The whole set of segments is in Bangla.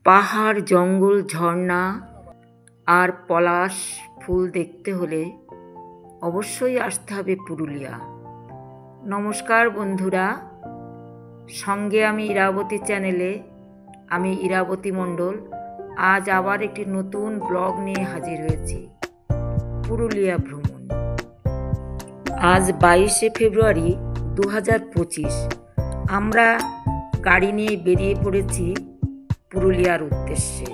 পাহাড়, জঙ্গল, ঝর্ণা আর পলাশ ফুল দেখতে হলে অবশ্যই আসতে হবে পুরুলিয়া। নমস্কার বন্ধুরা, সঙ্গে আমি ইরাবতী চ্যানেলে আমি ইরাবতী মণ্ডল আজ আবার একটি নতুন ব্লগ নিয়ে হাজির হয়েছি। পুরুলিয়া ভ্রমণ। আজ 22শে ফেব্রুয়ারি 2025। আমরা গাড়ি নিয়ে বেরিয়ে পড়েছি পুরুলিয়ার উদ্দেশ্যে।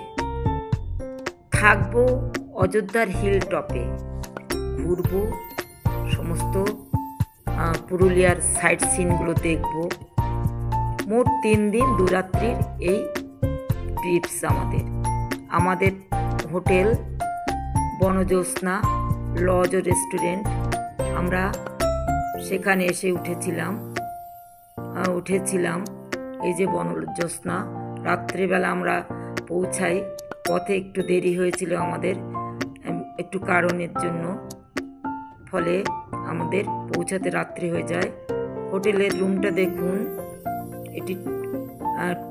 থাকবো অযোধ্যার হিল টপে, ঘুরবো, সমস্ত পুরুলিয়ার সাইট সিনগুলো দেখব। মোট 3 দিন 2 রাত্রির এই ট্রিপস আমাদের হোটেল বনজ্যোৎস্না লজ ও রেস্টুরেন্ট। আমরা সেখানে এসে উঠেছিলাম এই যে বনজ্যোৎস্না। রাত্রেবেলা আমরা পৌঁছাই, পথে একটু দেরি হয়েছিল আমাদের একটু কারণের জন্য, ফলে আমাদের পৌঁছাতে রাত্রি হয়ে যায়। হোটেলের রুমটা দেখুন, এটি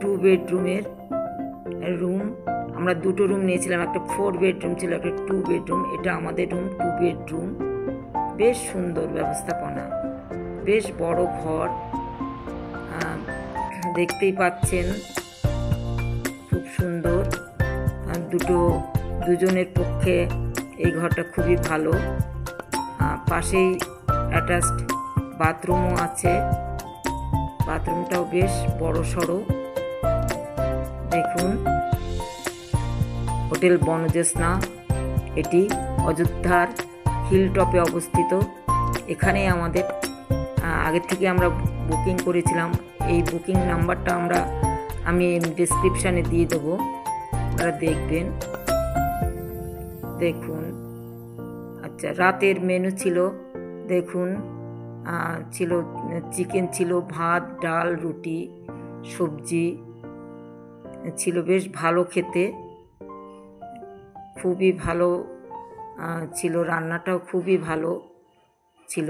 2 বেডরুমের রুম। আমরা 2টো রুম নিয়েছিলাম, একটা 4 বেডরুম ছিল, একটা 2 বেডরুম। এটা আমাদের রুম 2 বেডরুম। বেশ সুন্দর ব্যবস্থাপনা, বেশ বড় ঘর, দেখতেই পাচ্ছেন, খুব সুন্দর। দুজনের পক্ষে এই ঘরটা খুবই ভালো। পাশেই অ্যাটাচড বাথরুমও আছে, বাথরুমটাও বেশ বড় সড়ো। দেখুন, হোটেল বনজ্যোৎস্না, এটি অযোধ্যার হিল টপে অবস্থিত। এখানে আমাদের আগে থেকে আমরা বুকিং করেছিলাম। এই বুকিং নাম্বারটা আমি ডেসক্রিপশানে দিয়ে দেবো, আপনারা দেখবেন। দেখুন, আচ্ছা, রাতের মেনু ছিল, দেখুন, ছিল চিকেন, ছিল ভাত, ডাল, রুটি, সবজি ছিল। বেশ ভালো খেতে, খুবই ভালো ছিল, রান্নাটাও খুবই ভালো ছিল।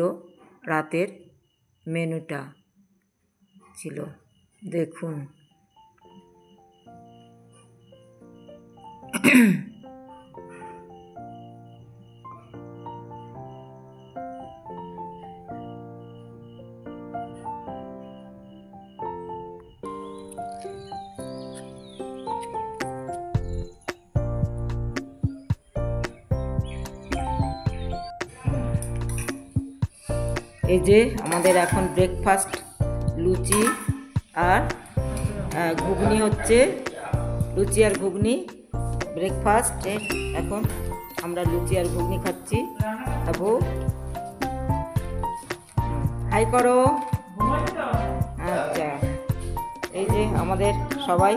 রাতের মেনুটা ছিল, দেখুন। এই যে আমাদের এখন ব্রেকফাস্ট, লুচি আর ঘুগনি হচ্ছে, লুচি আর ঘুগনি ব্রেকফাস্ট। এখন আমরা লুচি আর ঘুগনি খাচ্ছি। খাবো, হাই করো। আচ্ছা, এই যে আমাদের সবাই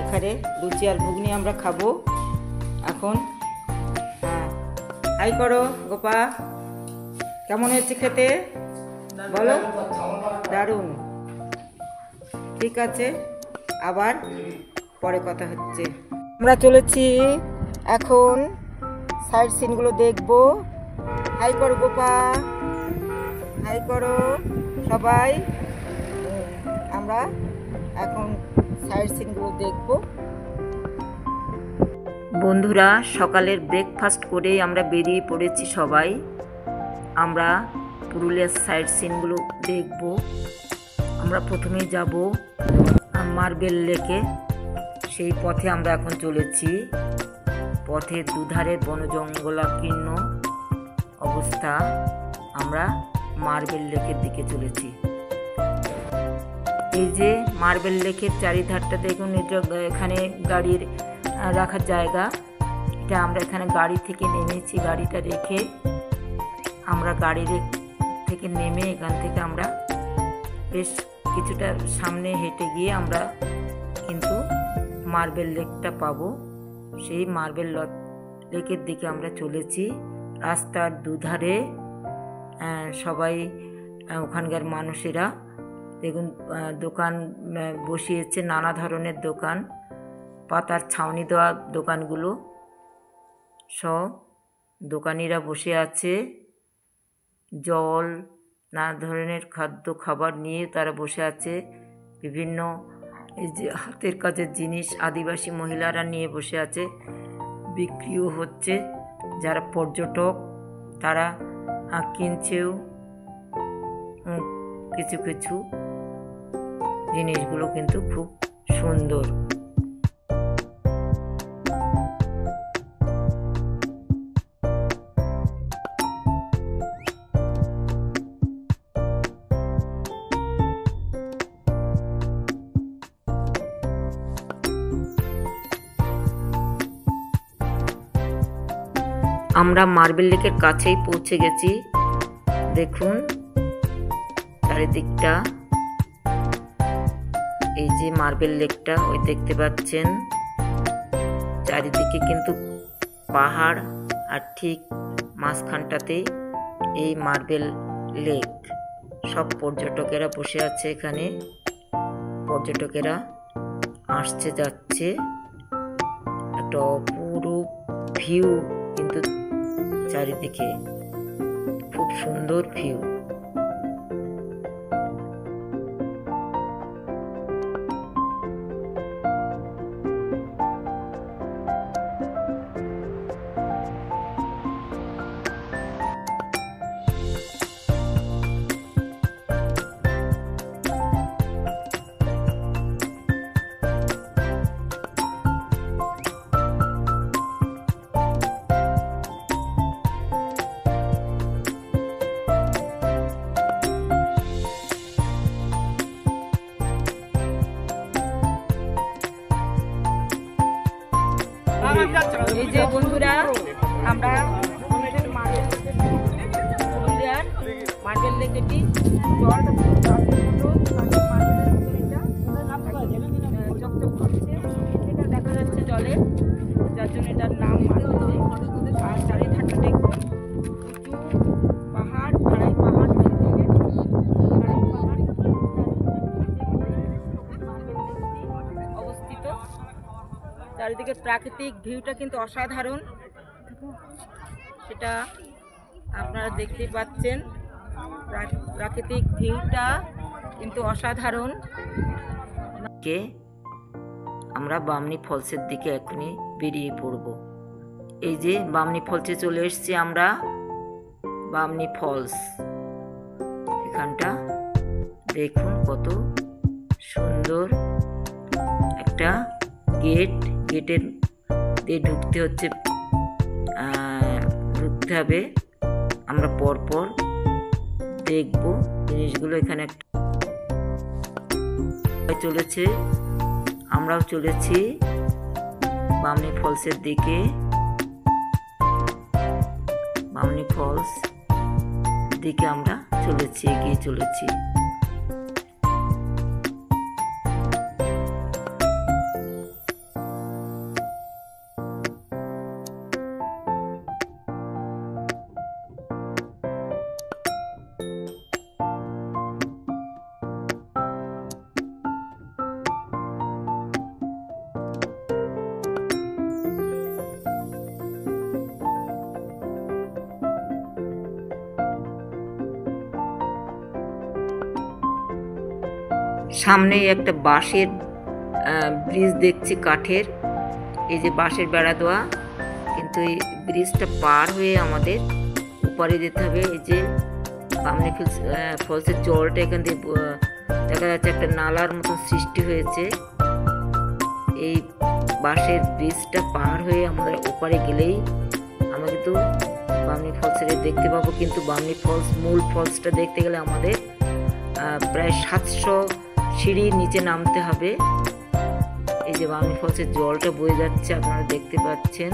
এখানে লুচি আর ঘুগনি আমরা খাবো এখন। হাই করো গোপা, কেমন হয়েছে খেতে বলো? দারুণ, ঠিক আছে, আবার পরে কথা হচ্ছে। আমরা চলেছি এখন সাইড সিনগুলো দেখবো। হাই করো গোপা, হাই করো সবাই। আমরা এখন সাইড সিনগুলো দেখবো। বন্ধুরা, সকালের ব্রেকফাস্ট করেই আমরা বেরিয়ে পড়েছি সবাই। আমরা পুরুলিয়ার সাইড সিনগুলো দেখব। আমরা প্রথমেই যাব মার্বেল লেকে, সেই পথে আমরা এখন চলেছি। পথের দুধারে বনজঙ্গলাকীর্ণ অবস্থা। আমরা মার্বেল লেকের দিকে চলেছি। এই যে মার্বেল লেকের চারিধারটা দেখুন, এখানে গাড়ির রাখার জায়গা। এটা আমরা এখানে গাড়ি থেকে নেমেছি, গাড়িটা রেখে আমরা গাড়ি থেকে নেমে এখান থেকে আমরা বেশ কিছুটা সামনে হেঁটে গিয়ে আমরা কিন্তু মার্বেল লেকটা পাবো। সেই মার্বেল লেকের দিকে আমরা চলেছি। রাস্তার দুধারে সবাই, ওখানকার মানুষেরা দেখুন দোকান বসিয়েছে, নানা ধরনের দোকান, পাতার ছাউনি দেওয়া দোকানগুলো, সব দোকানিরা বসে আছে। জল, নানা ধরনের খাদ্য খাবার নিয়ে তারা বসে আছে। বিভিন্ন এই যে হাতের কাজের জিনিস আদিবাসী মহিলারা নিয়ে বসে আছে, বিক্রিও হচ্ছে। যারা পর্যটক তারা কিনছেও কিছু কিছু। জিনিসগুলো কিন্তু খুব সুন্দর। আমরা মার্বেল লেকের কাছেই পৌঁছে গেছি। দেখুন চারিদিকটা, এই যে মার্বেল লেকটা ওই দেখতে পাচ্ছেন। চারিদিকে কিন্তু পাহাড়, আর ঠিক মাঝখানটাতে এই মার্বেল লেক। সব পর্যটকেরা বসে আছে এখানে, পর্যটকেরা আসছে যাচ্ছে। একটা অপরূপ ভিউ কিন্তু চারিদিকে, খুব সুন্দর ভিউ। এই যে বন্ধুরা, আমরা মার্বেল লেকেটি দেখা যাচ্ছে জলে, যার জন্য এটার নাম মার্বেল লেক। আর চারিধারটা দেখুন উঁচু পাহাড়, খাড়াই পাহাড়, অবস্থিত। চারিদিকে প্রাকৃতিক ভিউটা কিন্তু অসাধারণ, সেটা আপনারা দেখতেই পাচ্ছেন। প্রাকৃতিক ভিউটা কিন্তু অসাধারণ। আমরা বামনি ফলসের দিকে এখনই বেরিয়ে পড়ব। এই যে বামনি ফলসে চলে এসেছি আমরা। বামনি ফলস এখানটা দেখুন, কত সুন্দর একটা গেট। গেটের দিয়ে ঢুকতে হবে। আমরা পরপর দেখব জিনিসগুলো। এখানে চলেছে, আমরাও চলেছি বামনি ফলসের দিকে। বামনি ফলস দিকে আমরা চলেছি, এগিয়ে চলেছি। সামনেই একটা বাঁশের ব্রিজ দেখছি, কাঠের। এই যে বাঁশের বেড়া দেওয়া, কিন্তু এই ব্রিজটা পার হয়ে আমাদের ওপারে যেতে হবে। এই যে বামনি ফলসের জলটা এখান থেকে দেখা যাচ্ছে, একটা নালার মতন সৃষ্টি হয়েছে। এই বাঁশের ব্রিজটা পার হয়ে আমাদের ওপারে গেলেই আমরা কিন্তু বামনি ফলসের দেখতে পাবো। কিন্তু বামনি ফলস, মূল ফলসটা দেখতে গেলে আমাদের প্রায় 700 সিঁড়ির নিচে নামতে হবে। এই যে বামনি ফলসের জলটা বয়ে যাচ্ছে, আপনারা দেখতে পাচ্ছেন।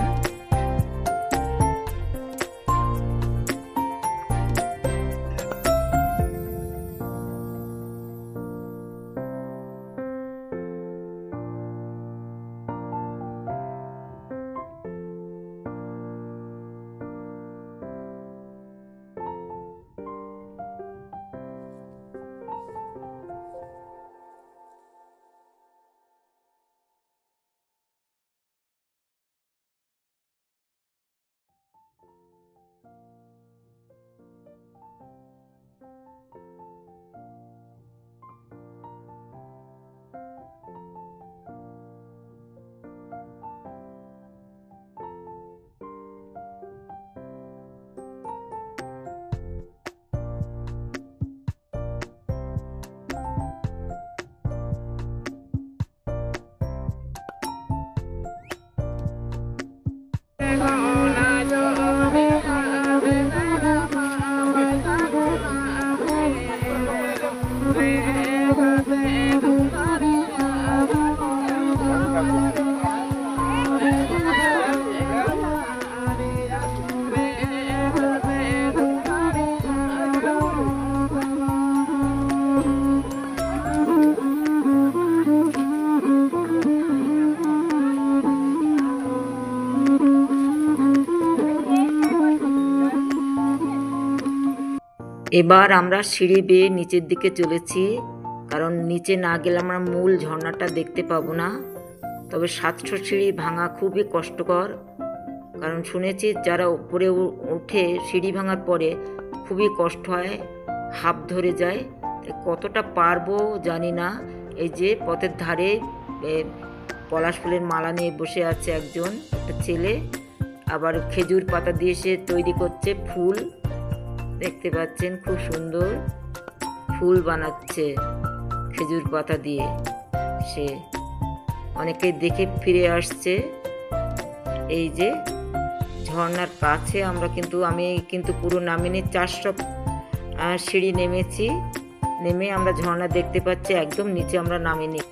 এবার আমরা সিঁড়ি বেয়ে নিচের দিকে চলেছি, কারণ নিচে না গেলে আমরা মূল ঝর্ণাটা দেখতে পাবো না। তবে 700 সিঁড়ি ভাঙা খুবই কষ্টকর, কারণ শুনেছি যারা উপরে উঠে সিঁড়ি ভাঙার পরে খুবই কষ্ট হয়, হাঁপ ধরে যায়। কতটা পারবো জানি না। এই যে পথের ধারে পলাশ ফুলের মালা নিয়ে বসে আছে একটা ছেলে, আবার খেজুর পাতা দিয়ে সে তৈরি করছে ফুল। দেখতে পাচ্ছেন খুব সুন্দর ফুল বানাচ্ছে খেজুর পাতা দিয়ে। সে অনেকে দেখে ফিরে আসছে। এই যে ঝর্ণার কাছে আমি কিন্তু পুরো নামিনি, 400 সিঁড়ি নেমেছি। নেমে আমরা ঝর্ণা দেখতে পাচ্ছি, একদম নিচে আমরা নামিনি।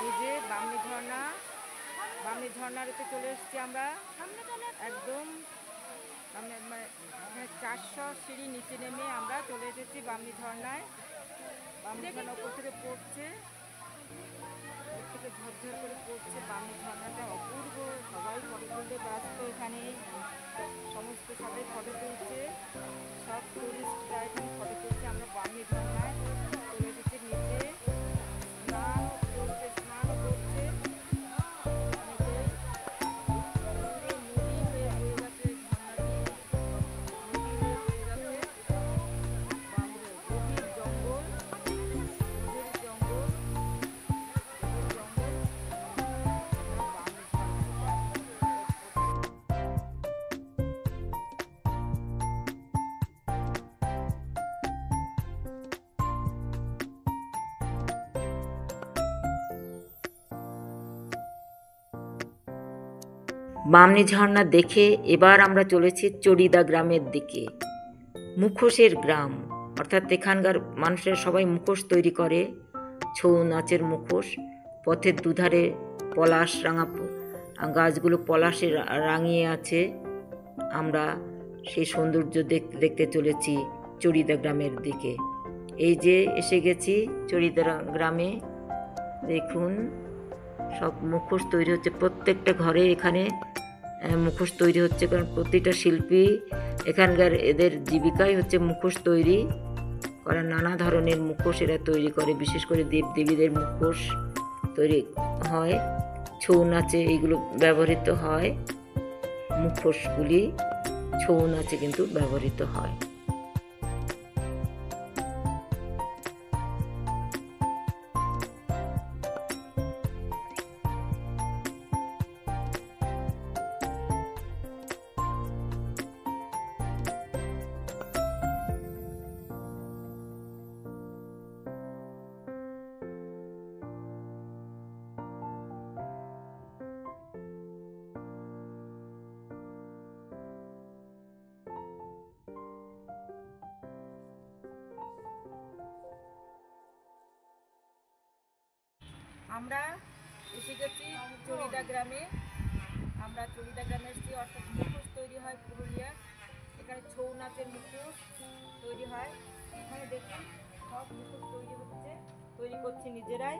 এই যে বামনি ঝর্ণাতে চলে এসেছি আমরা। একদম 400 সিঁড়ি নিচে নেমে আমরা চলে এসেছি বামনি ঝর্ণায়। বামনি ঝর্ণা উপর থেকে পড়ছে, থেকে ঝরঝর করে পড়ছে। বামনি ঝর্ণাটা অপূর্ব। সবাই ফটো তুলতে ব্যস্ত, এখানে সমস্ত সবাই ফটো তুলছে, সব টুরিস্টরা এখানে ফটো তুলছে। আমরা বামনি ঝর্ণায় চলে এসেছি নিচে, স্নান করছে। বামনি ঝর্ণা দেখে এবার আমরা চলেছি চড়িদা গ্রামের দিকে। মুখোশের গ্রাম, অর্থাৎ এখানকার মানুষের সবাই মুখোশ তৈরি করে, ছৌ নাচের মুখোশ। পথের দুধারে পলাশ রাঙা গাছগুলো পলাশে রাঙিয়ে আছে। আমরা সেই সৌন্দর্য দেখতে চলেছি চড়িদা গ্রামের দিকে। এই যে এসে গেছি চড়িদা গ্রামে। দেখুন সব মুখোশ তৈরি হচ্ছে, প্রত্যেকটা ঘরে এখানে মুখোশ তৈরি হচ্ছে, কারণ প্রতিটা শিল্পী এখানকার এদের জীবিকাই হচ্ছে মুখোশ তৈরি করা। নানা ধরনের মুখোশ এরা তৈরি করে, বিশেষ করে দেবদেবীদের মুখোশ তৈরি হয়। ছৌ নাচে এইগুলো ব্যবহৃত হয়, মুখোশগুলি ছৌ নাচে কিন্তু ব্যবহৃত হয়। আমরা এসে গেছি চড়িদা গ্রামে। আমরা চড়িদা গ্রামে এসেছি, অর্থাৎ মুখোশ তৈরি হয় পুরুলিয়া। এখানে ছৌ নাচের মুখোশ তৈরি হয়। এখানে দেখুন সব মুখোশ তৈরি করছে নিজেরাই।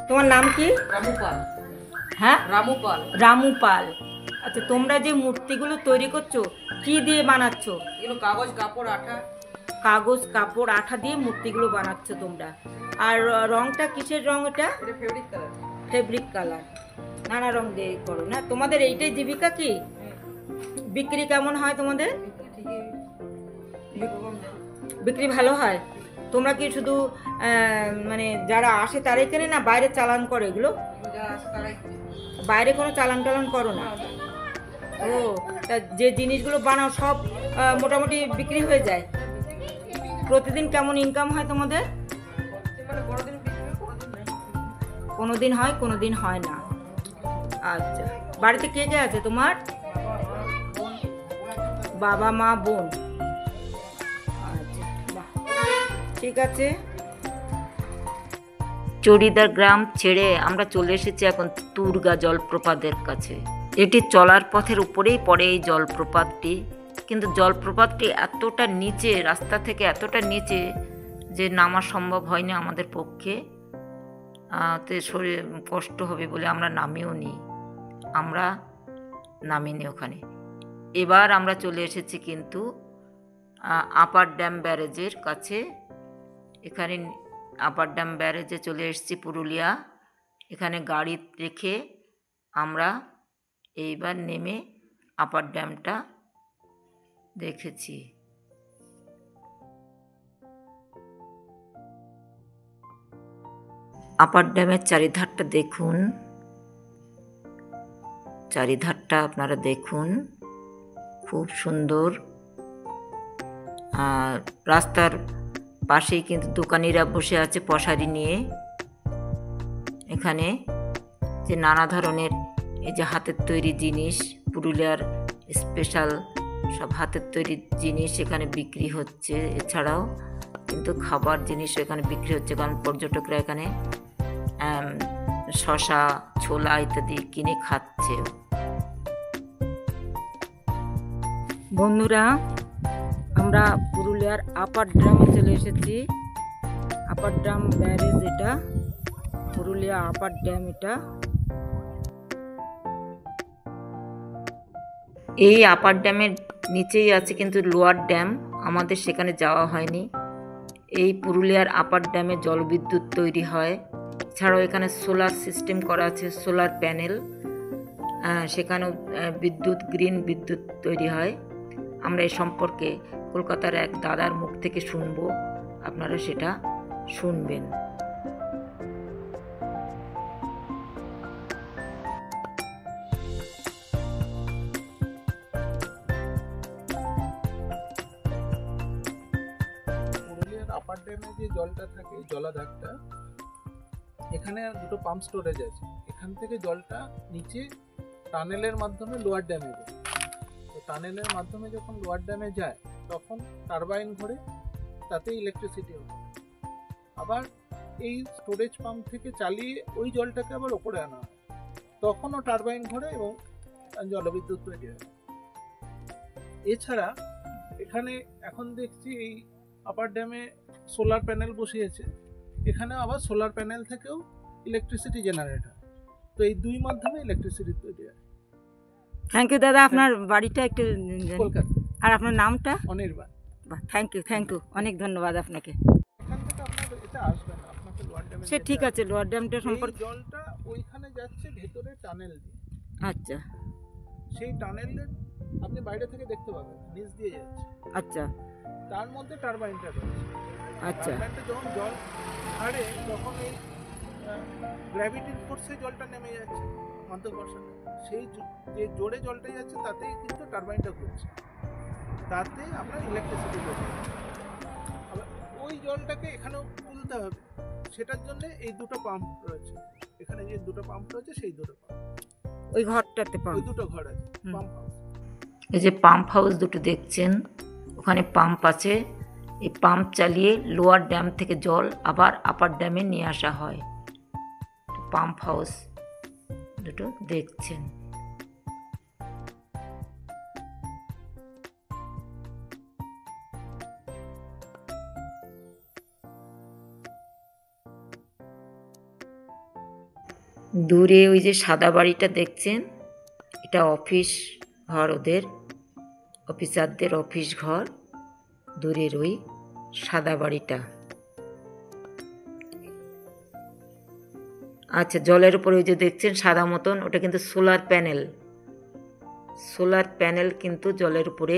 তোমার নাম কি? রামু পাল। হ্যাঁ, রামু পাল। রামু পাল। আচ্ছা, তোমরা যে মূর্তিগুলো তৈরি করছো কি দিয়ে বানাচ্ছো? এগুলো কাগজ, কাপড়, আঠা। কাগজ, কাপড়, আঠা দিয়ে মূর্তিগুলো বানাচ্ছো তোমরা। আর রংটা কিসের রং এটা? এটা ফেব্রিক কালার। Fabric colour. নানা রং দিয়ে করো না? তোমাদের এইটাই জীবিকা কি? বিক্রি কেমন হয় তোমাদের? ঠিকই বিক্রি ভালো হয়? তোমরা কি শুধু মানে যারা আসে তারাই কেনে না বাইরে চালান করে এগুলো? যারা আছে তারাই। বাইরে কোনো চালান টালান করো না? ও, তা যে জিনিসগুলো বানাও সব মোটামুটি বিক্রি হয়ে যায়? প্রতিদিন কেমন ইনকাম হয় তোমাদের? মানে কোনোদিন বিক্রি হয়, কোনোদিন নাই। কোনো দিন হয়, কোনো দিন হয় না। আচ্ছা, বাড়িতে কে কে আছে তোমার? বাবা, মা, বোন। আচ্ছা, বাহ, ঠিক আছে। চড়িদার গ্রাম ছেড়ে আমরা চলে এসেছি এখন তুরগা জলপ্রপাতের কাছে। এটি চলার পথের উপরেই পড়ে এই জলপ্রপাতটি, কিন্তু জলপ্রপাতটি এতটা নিচে, রাস্তা থেকে এতটা নিচে যে নামা সম্ভব হয়নি আমাদের পক্ষে। তো শরীর কষ্ট হবে বলে আমরা নামিও নি, আমরা নামিনি ওখানে। এবার আমরা চলে এসেছি কিন্তু আপার ড্যাম ব্যারেজের কাছে। এখানে আপার ড্যাম ব্যারেজে চলে এসেছি পুরুলিয়া। এখানে গাড়ি রেখে আমরা এইবার নেমে আপার ড্যামটা দেখেছি। আপার ড্যামের চারিধারটা দেখুন, চারিধারটা আপনারা দেখুন, খুব সুন্দর। আর রাস্তার পাশেই কিন্তু দোকানিরা বসে আছে পশারি নিয়ে। এখানে যে নানা ধরনের এই যে হাতের তৈরি জিনিস, পুরুলিয়ার স্পেশাল সব হাতের তৈরি জিনিস এখানে বিক্রি হচ্ছে। এছাড়াও কিন্তু খাবার জিনিস এখানে বিক্রি হচ্ছে, কারণ পর্যটকরা এখানে শশা, ছোলা ইত্যাদি কিনে খাচ্ছে। বন্ধুরা, আমরা পুরুলিয়ার আপার ড্যামে চলে এসেছি। আপার ড্যাম ব্যারেজ এটা, পুরুলিয়া আপার ড্যাম এটা। এই আপার ড্যামের নিচেই আছে কিন্তু লোয়ার ড্যাম, আমাদের সেখানে যাওয়া হয়নি। এই পুরুলিয়ার আপার ড্যামে জলবিদ্যুৎ তৈরি হয়। এছাড়াও এখানে সোলার সিস্টেম করা আছে, সোলার প্যানেল, সেখানেও বিদ্যুৎ, গ্রিন বিদ্যুৎ তৈরি হয়। আমরা এ সম্পর্কে কলকাতার এক দাদার মুখ থেকে শুনবো, আপনারা সেটা শুনবেন। পুরুলিয়ার আপার ড্যামে যে জলটা থাকে, জলাধারটা, এখানে দুটো পাম্প স্টোরেজ আছে। এখান থেকে জলটা নিচে টানেলের মাধ্যমে লোয়ার ড্যামে যায়। তো টানেলের মাধ্যমে যখন লোয়ার ড্যামে যায় তখন টারবাইন ঘোরে, তাতে ইলেকট্রিসিটি হয়। আবার এই স্টোরেজ পাম্প থেকে চালিয়ে ওই জলটাকে আবার ওপরে আনা হয়, তখনও টারবাইন ঘোরে এবং জলবিদ্যুৎ তৈরি হয়। এছাড়া এখানে এখন দেখছি এই আপার ড্যামে সোলার প্যানেল বসিয়েছে, এখানে আবার সোলার প্যানেল থেকেও ইলেকট্রিসিটি জেনারেট হয়। তো এই দুই মাধ্যমে ইলেকট্রিসিটি তৈরি হয়। থ্যাংক ইউ দাদা, আপনার বাড়িটা একটু কলকাতা। আর আপনার নামটা? Anirban. Thank you, thank you, অনেক ধন্যবাদ আপনাকে। এখান থেকে আপনার এটা আসবে না, আপনাকে লোয়ার ড্যামে সে ঠিক আছে, লোয়ার ড্যামটা সম্পর্কে। জলটা ওইখানে যাচ্ছে ভেতরে টানেল দিয়ে। আচ্ছা সেই টানেলের আপনি বাইরে থেকে দেখতে পাবেন, নিচ দিয়ে যাচ্ছে। আচ্ছা তার মধ্যে টারবাইনটা রয়েছে। আচ্ছা টারবাইনটা যখন জল ছাড়ে তখন এই গ্র্যাভিটির ফোর্সে জলটা নেমে যাচ্ছে, মাধ্যাকর্ষণে। সেই যে জোরে জলটা যাচ্ছে তাতেই কিন্তু টারবাইনটা ঘুরছে, তাতে আপনার ইলেকট্রিসিটি তৈরি হয়। আবার ওই জলটাকে এখানেও তুলতে হবে, সেটার জন্য এই দুটো পাম্প রয়েছে। এখানে যে দুটো পাম্প রয়েছে সেই দুটো পাম্প, ওই ঘরটাতে ওই পাম্প। দুটো ঘর আছে পাম্প হাউস। এই যে পাম্প হাউস দুটো দেখছেন, ওখানে পাম্প আছে। এই পাম্প চালিয়ে লোয়ার ড্যাম থেকে জল আবার আপার ড্যামে নিয়ে আসা হয়। পাম্প হাউস দুটো দেখছেন। দূরে ওই যে সাদা বাড়িটা দেখছেন, এটা অফিস ঘর, ওদের অফিসারদের অফিস ঘর। দূরের ওই সাদা বাড়িটা। আচ্ছা, জলের উপরে ওই যে দেখছেন সাদা মতন, ওটা কিন্তু সোলার প্যানেল। সোলার প্যানেল কিন্তু জলের উপরে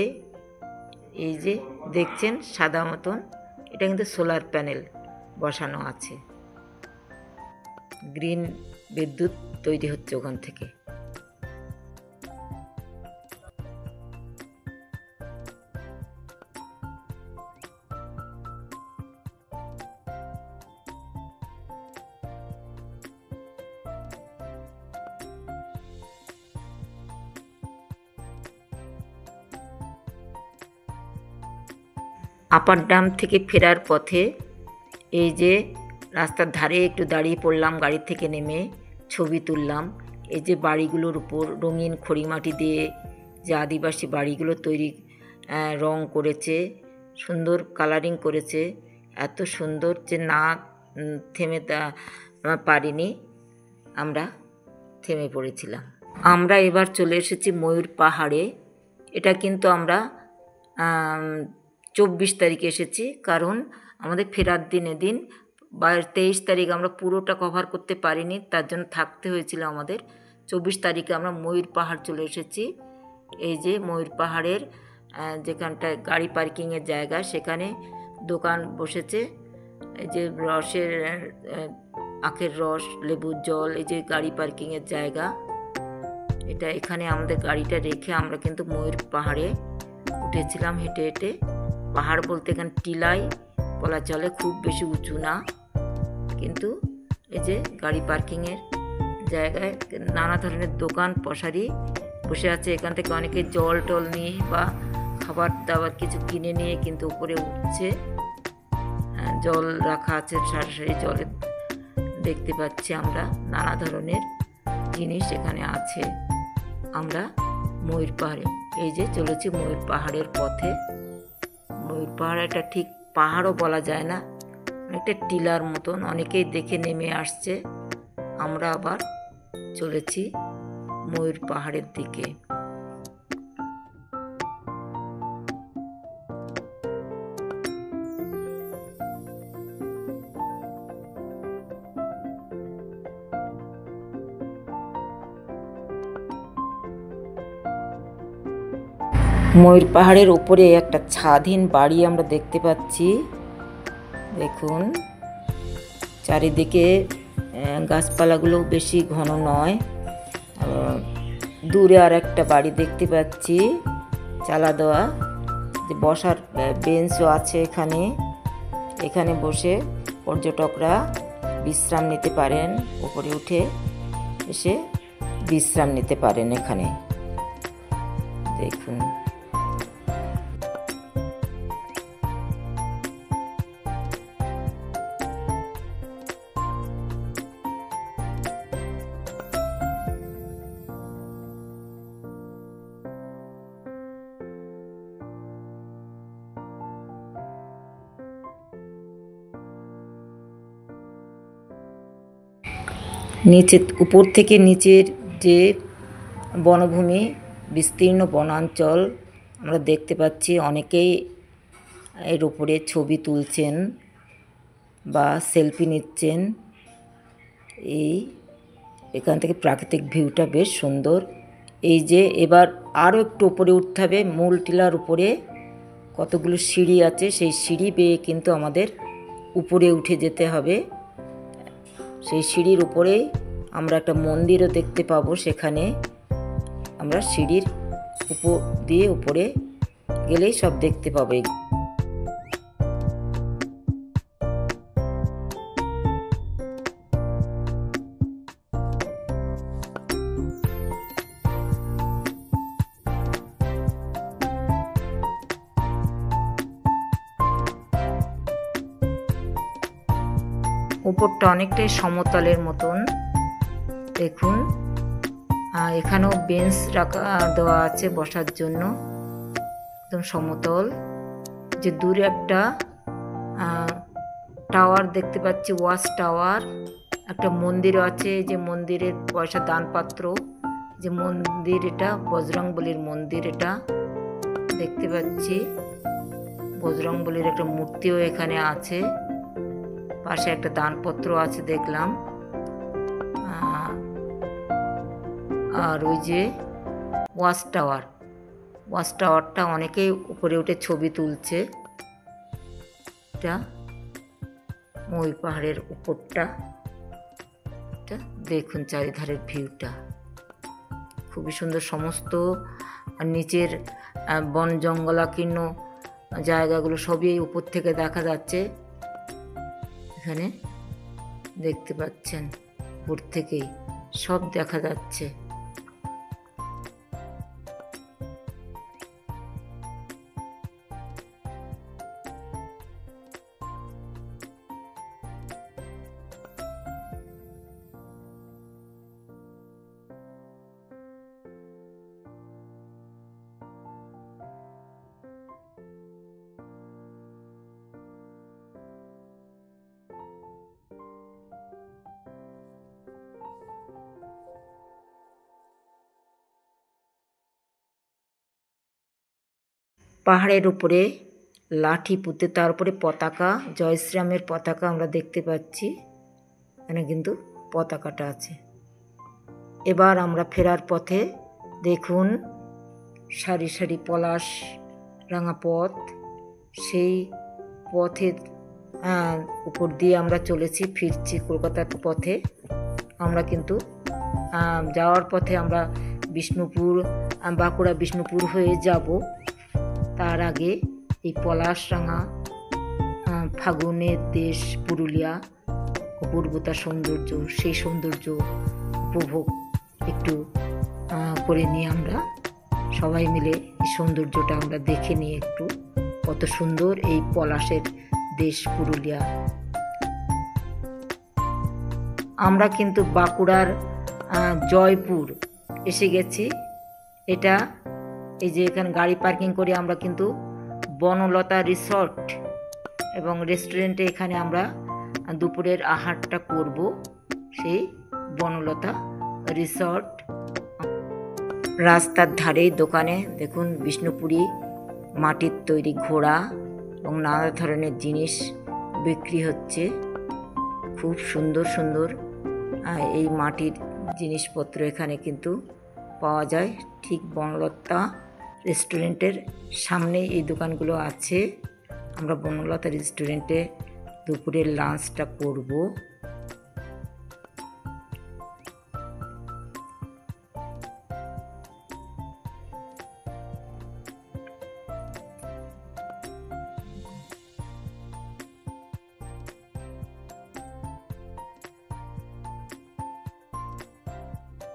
এই যে দেখছেন সাদা মতন, এটা কিন্তু সোলার প্যানেল বসানো আছে। গ্রিন বিদ্যুৎ তৈরি হচ্ছে ওখান থেকে। আপার ড্যাম থেকে ফেরার পথে এই যে রাস্তার ধারে একটু দাঁড়িয়ে পড়লাম, গাড়ি থেকে নেমে ছবি তুললাম। এই যে বাড়িগুলোর উপর রঙিন খড়িমাটি দিয়ে যে আদিবাসী বাড়িগুলো তৈরি রং করেছে, সুন্দর কালারিং করেছে, এত সুন্দর যে না থেমে পারিনি, আমরা থেমে পড়েছিলাম। আমরা এবার চলে এসেছি ময়ূর পাহাড়ে। এটা কিন্তু আমরা 24 তারিখে এসেছি, কারণ আমাদের ফেরার দিন 23 তারিখ আমরা পুরোটা কভার করতে পারিনি, তার জন্য থাকতে হয়েছিল আমাদের। 24 তারিখে আমরা ময়ূর পাহাড় চলে এসেছি। এই যে ময়ূর পাহাড়ের যেখানটায় গাড়ি পার্কিংয়ের জায়গা, সেখানে দোকান বসেছে। এই যে রসের, আখের রস, লেবুর জল, এই যে গাড়ি পার্কিংয়ের জায়গা, এটা এখানে আমাদের গাড়িটা রেখে আমরা কিন্তু ময়ূর পাহাড়ে উঠেছিলাম হেঁটে হেঁটে। পাহাড় বলতে এখানে টিলাই বলা চলে, খুব বেশি উঁচু না, কিন্তু এই যে গাড়ি পার্কিংয়ের জায়গায় নানা ধরনের দোকান পসারি বসে আছে। এখান থেকে অনেকে জল টল নিয়ে বা খাবার দাবার কিছু কিনে নিয়ে কিন্তু উপরে উঠছে। জল রাখা আছে, সারি জলে দেখতে পাচ্ছি আমরা, নানা ধরনের জিনিস এখানে আছে। আমরা ময়ূর পাহাড়ে এই যে চলেছি ময়ূর পাহাড়ের পথে। ময়ূর পাহাড় এটা ঠিক পাহাড়ও বলা যায় না, অনেকটা টিলার মতন, অনেকেই দেখে নেমে আসছে। আমরা আবার চলেছি ময়ূর পাহাড়ের দিকে। ময়ূর পাহাড়ের উপরে একটা ছাদহীন বাড়ি আমরা দেখতে পাচ্ছি। দেখুন চারিদিকে গাছপালাগুলো বেশি ঘন নয়। দূরে আর একটা বাড়ি দেখতে পাচ্ছি চালা দেওয়া, যে বসার বেঞ্চও আছে এখানে। এখানে বসে পর্যটকরা বিশ্রাম নিতে পারেন, উপরে উঠে এসে বিশ্রাম নিতে পারেন এখানে। দেখুন নিচে, উপর থেকে নিচের যে বনভূমি, বিস্তীর্ণ বনাঞ্চল আমরা দেখতে পাচ্ছি। অনেকেই এর উপরে ছবি তুলছেন বা সেলফি নিচ্ছেন। এখান থেকে প্রাকৃতিক ভিউটা বেশ সুন্দর। এই যে এবার আরও একটু উপরে উঠতে হবে, মূল টিলার উপরে কতগুলো সিঁড়ি আছে, সেই সিঁড়ি বেয়ে কিন্তু আমাদের উপরে উঠে যেতে হবে। সেই সিঁড়ির উপরে আমরা একটা মন্দিরও দেখতে পাবো, সেখানে আমরা সিঁড়ির উপর দিয়ে উপরে গেলেই সব দেখতে পাবো। উপরটা অনেকটাই সমতলের মতন। দেখুন এখানেও বেঞ্চ রাখা দেওয়া আছে বসার জন্য, একদম সমতল। যে দূরে একটা টাওয়ার দেখতে পাচ্ছি, ওয়াচ টাওয়ার, একটা মন্দিরও আছে, যে মন্দিরের পয়সা দানপাত্র, যে মন্দির এটা বজরংবলীর মন্দির, এটা দেখতে পাচ্ছি বজরংবলীর একটা মূর্তিও এখানে আছে, পাশে একটা দানপত্র আছে দেখলাম। আর ওই যে ওয়াচ টাওয়ারটা অনেকেই উপরে উঠে ছবি তুলছে। এটা মই পাহাড়ের উপরটা, এটা দেখুন চারিধারের ভিউটা খুবই সুন্দর। সমস্ত নিচের বন জঙ্গলাকীর্ণ জায়গাগুলো সবই উপর থেকে দেখা যাচ্ছে, এখানে দেখতে পাচ্ছেন উপর থেকেই সব দেখা যাচ্ছে। পাহাড়ের উপরে লাঠি পুঁতে তার উপরে পতাকা, জয় শ্রীরামের পতাকা আমরা দেখতে পাচ্ছি, এখানে কিন্তু পতাকাটা আছে। এবার আমরা ফেরার পথে দেখুন সারি সারি পলাশ রাঙা পথ, সেই পথের উপর দিয়ে আমরা চলেছি, ফিরছি কলকাতার পথে। আমরা কিন্তু যাওয়ার পথে আমরা বিষ্ণুপুর, বাঁকুড়া বিষ্ণুপুর হয়ে যাব। তার আগে এই পলাশরাঙা ফাগুনের দেশ পুরুলিয়া, অপূর্বতা সৌন্দর্য, সেই সৌন্দর্য উপভোগ একটু করে নিয়ে আমরা সবাই মিলে এই সৌন্দর্যটা আমরা দেখে নিই একটু, কত সুন্দর এই পলাশের দেশ পুরুলিয়া। আমরা কিন্তু বাঁকুড়ার জয়পুর এসে গেছি। এটা এই যে এখানে গাড়ি পার্কিং করে আমরা কিন্তু বনলতা রিসর্ট এবং রেস্টুরেন্টে এখানে আমরা দুপুরের আহারটা করব, সেই বনলতা রিসর্ট। রাস্তার ধারেই দোকানে দেখুন বিষ্ণুপুরি মাটির তৈরি ঘোড়া এবং নানা ধরনের জিনিস বিক্রি হচ্ছে, খুব সুন্দর সুন্দর এই মাটির জিনিসপত্র এখানে কিন্তু পাওয়া যায়। ঠিক বনলতা রেস্টুরেন্টের সামনেই এই দোকানগুলো আছে। আমরা বনলতা রেস্টুরেন্টে দুপুরের লাঞ্চটা করব।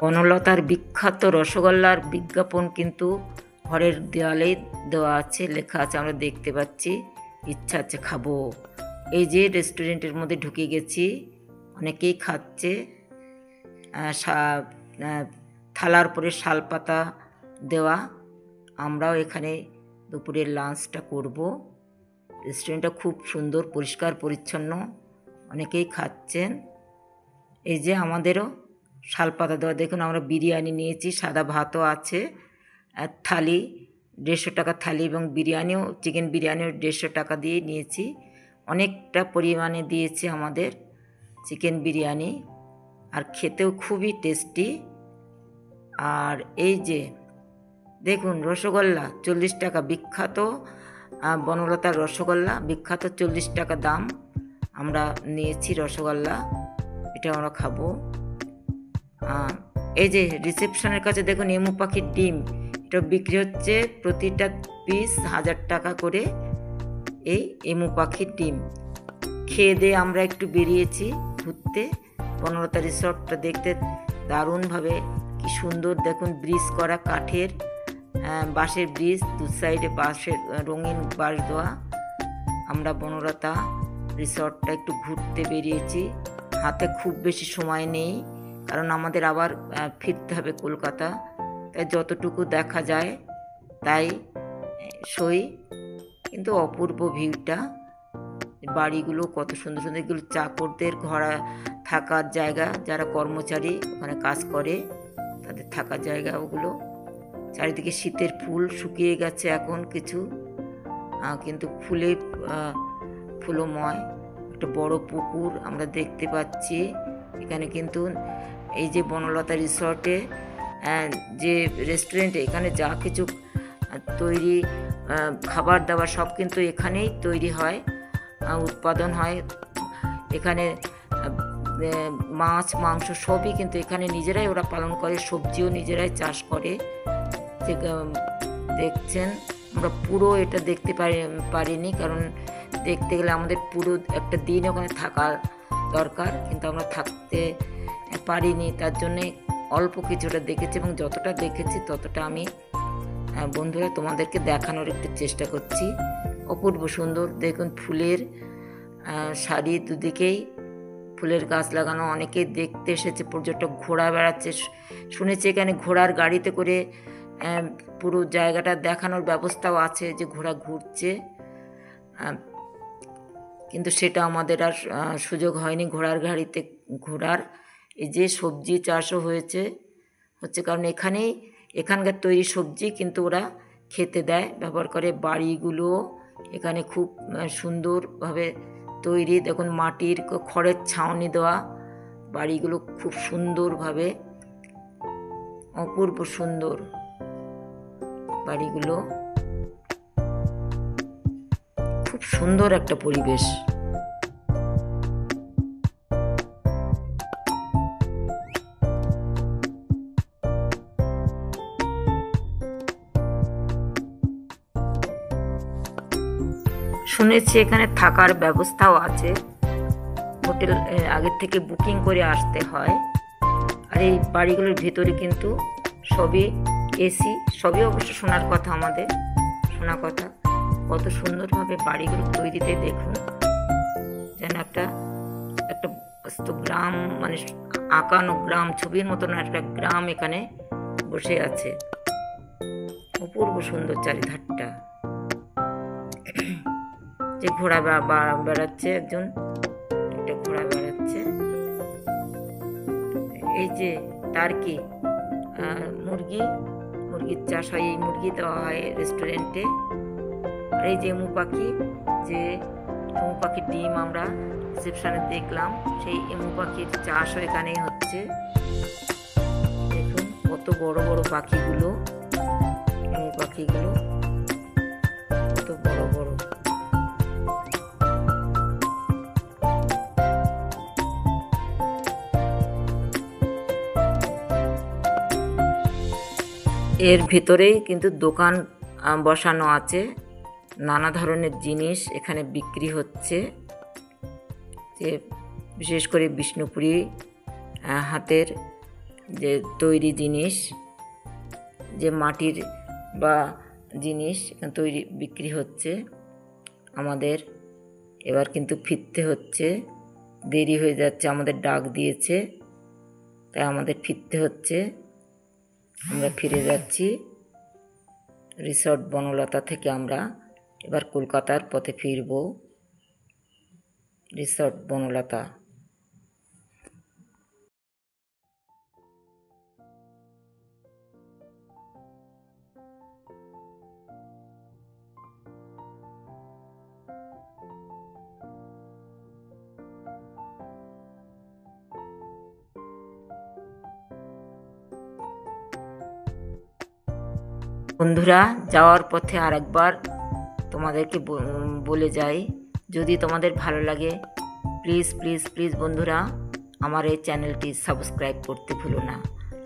বনলতার বিখ্যাত রসগোল্লার বিজ্ঞাপন কিন্তু ঘরের দেওয়ালে দেওয়া আছে, লেখা আছে, আমরা দেখতে পাচ্ছি। ইচ্ছা আছে খাবো। এই যে রেস্টুরেন্টের মধ্যে ঢুকে গেছি, অনেকেই খাচ্ছে। থালার পরে শালপাতা দেওয়া। আমরাও এখানে দুপুরের লাঞ্চটা করব। রেস্টুরেন্টটা খুব সুন্দর, পরিষ্কার পরিচ্ছন্ন, অনেকেই খাচ্ছেন। এই যে আমাদেরও শালপাতা দেওয়া। দেখুন আমরা বিরিয়ানি নিয়েছি, সাদা ভাতও আছে, থালি 150 টাকা থালি, এবং বিরিয়ানিও, চিকেন বিরিয়ানিও 150 টাকা দিয়ে নিয়েছি। অনেকটা পরিমাণে দিয়েছে আমাদের চিকেন বিরিয়ানি, আর খেতেও খুবই টেস্টি। আর এই যে দেখুন রসগোল্লা 40 টাকা, বিখ্যাত বনলতার রসগোল্লা, বিখ্যাত 40 টাকা দাম। আমরা নিয়েছি রসগোল্লা, এটা আমরা খাবো। এই যে রিসেপশনের কাছে দেখুন এমু পাখির ডিম, এটা বিক্রি হচ্ছে প্রতিটা পিস 1000 টাকা করে এই এমু পাখির ডিম। খেয়ে দিয়ে আমরা একটু বেরিয়েছি ঘুরতে। বনলতা রিসর্টটা দেখতে দারুণভাবে, কি সুন্দর দেখুন, ব্রিজ করা কাঠের, বাঁশের ব্রিজ, দু সাইডে বাঁশের রঙিন বাঁশ দেওয়া। আমরা বনলতা রিসর্টটা একটু ঘুরতে বেরিয়েছি। হাতে খুব বেশি সময় নেই, কারণ আমাদের আবার ফিরতে হবে কলকাতা, তাই যতটুকু দেখা যায় তাই সই। কিন্তু অপূর্ব ভিউটা বাড়িগুলো কত সুন্দর সুন্দর, এগুলো চাকরদের ঘোরা থাকার জায়গা, যারা কর্মচারী ওখানে কাজ করে তাদের থাকার জায়গা ওগুলো। চারিদিকে শীতের ফুল শুকিয়ে গেছে এখন কিছু, কিন্তু ফুলে ফুলময়। একটা বড় পুকুর আমরা দেখতে পাচ্ছি এখানে। কিন্তু এই যে বনলতা রিসর্টে যে রেস্টুরেন্টে এখানে যা কিছু তৈরি খাবার দাবার সব কিন্তু এখানেই তৈরি হয়, উৎপাদন হয়। এখানে মাছ মাংস সবই কিন্তু এখানে নিজেরাই ওরা পালন করে, সবজিও নিজেরাই চাষ করে। যে দেখছেন আমরা পুরো এটা দেখতে পারিনি, কারণ দেখতে গেলে আমাদের পুরো একটা দিন ওখানে থাকার দরকার, কিন্তু আমরা থাকতে পারিনি। তার জন্যে অল্প কিছুটা দেখেছি, এবং যতটা দেখেছি ততটা আমি বন্ধুরা তোমাদেরকে দেখানোর একটু চেষ্টা করছি। অপূর্ব সুন্দর দেখুন, ফুলের সারি, দুদিকেই ফুলের গাছ লাগানো। অনেকেই দেখতে এসেছে, পর্যটক ঘোড়া বেড়াচ্ছে। শুনেছি এখানে ঘোড়ার গাড়িতে করে পুরো জায়গাটা দেখানোর ব্যবস্থাও আছে, যে ঘোড়া ঘুরছে। কিন্তু সেটা আমাদের আর সুযোগ হয়নি ঘোড়ার গাড়িতে ঘোরার। এই যে সবজি চাষও হচ্ছে কারণ এখানকার তৈরি সবজি কিন্তু ওরা খেতে দেয়, ব্যবহার করে। বাড়িগুলো এখানে খুব সুন্দরভাবে তৈরি, দেখুন মাটির খড়ের ছাউনি দেওয়া বাড়িগুলো খুব সুন্দরভাবে, অপূর্ব সুন্দর বাড়িগুলো, খুব সুন্দর একটা পরিবেশ। শুনেছি এখানে থাকার ব্যবস্থাও আছে, হোটেল আগের থেকে বুকিং করে আসতে হয়। আর এই বাড়িগুলোর ভেতরে কিন্তু সবই এসি, সবই অবশ্য শোনার কথা, আমাদের শোনা কথা। কত সুন্দরভাবে বাড়িগুলো তৈরিতে দেখুন, যেন একটা গ্রাম, মানে আঁকানো গ্রাম, ছবির মতন একটা গ্রাম এখানে বসে আছে। অপূর্ব সুন্দর চারিধারটা। যে ঘোড়া বেড়াচ্ছে, একজন একটা ঘোড়া বেড়াচ্ছে। এই যে টার্কি মুরগির চাষ হয়, এই মুরগি দেওয়া হয় রেস্টুরেন্টে। আর এই যে এমু পাখির ডিম আমরা রিসেপশনে দেখলাম, সেই এমু পাখির চাষও এখানেই হচ্ছে। দেখুন কত বড় বড় পাখিগুলো, এমু পাখিগুলো কত বড় বড়। এর ভিতরেই কিন্তু দোকান বসানো আছে, নানা ধরনের জিনিস এখানে বিক্রি হচ্ছে। যে বিশেষ করে বিষ্ণুপুরি হাতের যে তৈরি জিনিস, যে মাটির বা জিনিস তৈরি বিক্রি হচ্ছে। আমাদের এবার কিন্তু ফিরতে হচ্ছে, দেরি হয়ে যাচ্ছে, আমাদের ডাক দিয়েছে, তাই আমাদের ফিরতে হচ্ছে। আমরা ফিরে যাচ্ছি রিসর্ট বনলতা থেকে। আমরা এবার কলকাতার পথে ফিরব, রিসর্ট বনলতা। বন্ধুরা, যাওয়ার পথে আরেকবার তোমাদেরকে বলে যাই, যদি তোমাদের ভালো লাগে প্লিজ প্লিজ প্লিজ বন্ধুরা আমার এই চ্যানেলটি সাবস্ক্রাইব করতে ভুলো না,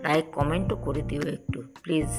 লাইক কমেন্টও করে দিও একটু প্লিজ।